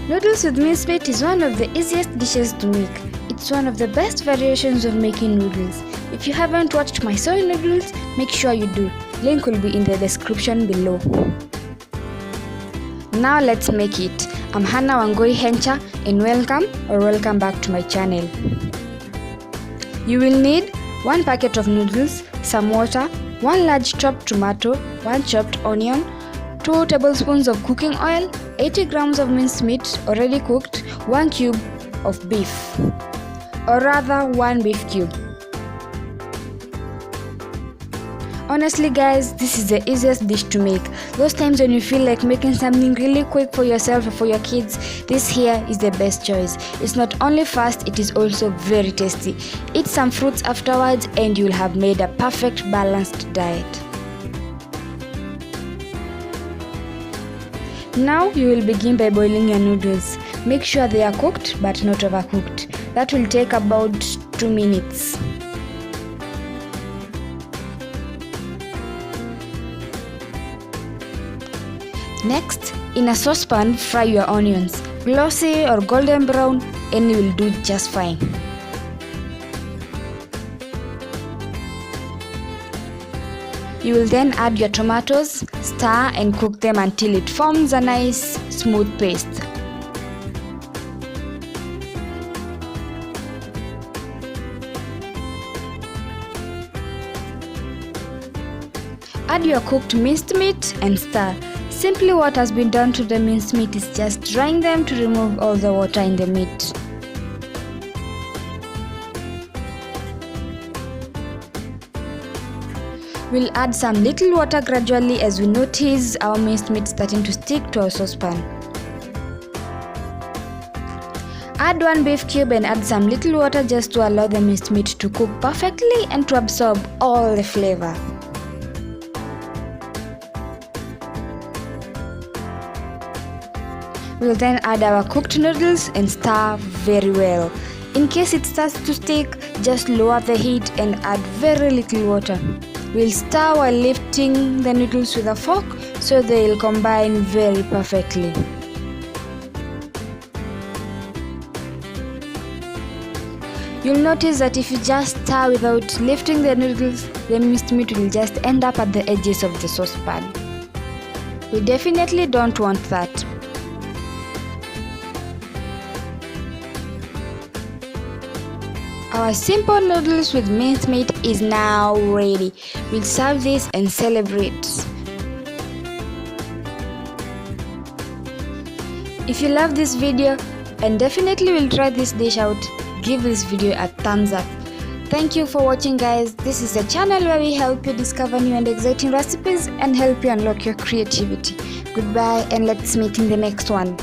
Noodles with minced meat is one of the easiest dishes to make. It's one of the best variations of making noodles. If you haven't watched my soy noodles, make sure you do. Link will be in the description below. Now let's make it. I'm Hannah Wangoi Hencha and welcome back to my channel. You will need 1 packet of noodles, some water, 1 large chopped tomato, 1 chopped onion, 2 tablespoons of cooking oil, 80 grams of minced meat already cooked, 1 cube of beef, or rather 1 beef cube. Honestly guys, this is the easiest dish to make. Those times when you feel like making something really quick for yourself or for your kids, this here is the best choice. It's not only fast, it is also very tasty. Eat some fruits afterwards and you'll have made a perfect balanced diet. Now you will begin by boiling your noodles. Make sure they are cooked but not overcooked. That will take about 2 minutes. Next, in a saucepan, fry your onions. Glossy or golden brown, and you will do just fine. You will then add your tomatoes, stir and cook them until it forms a nice smooth paste. Add your cooked minced meat and stir. Simply what has been done to the minced meat is just drying them to remove all the water in the meat. We'll add some little water gradually as we notice our minced meat starting to stick to our saucepan. Add 1 beef cube and add some little water just to allow the minced meat to cook perfectly and to absorb all the flavor. We'll then add our cooked noodles and stir very well. In case it starts to stick, just lower the heat and add very little water. We'll stir while lifting the noodles with a fork so they'll combine very perfectly. You'll notice that if you just stir without lifting the noodles, the minced meat will just end up at the edges of the saucepan. We definitely don't want that. Our simple noodles with minced meat is now ready. We'll serve this and celebrate. If you love this video and definitely will try this dish out, give this video a thumbs up. Thank you for watching guys. This is a channel where we help you discover new and exciting recipes and help you unlock your creativity. Goodbye and let's meet in the next one.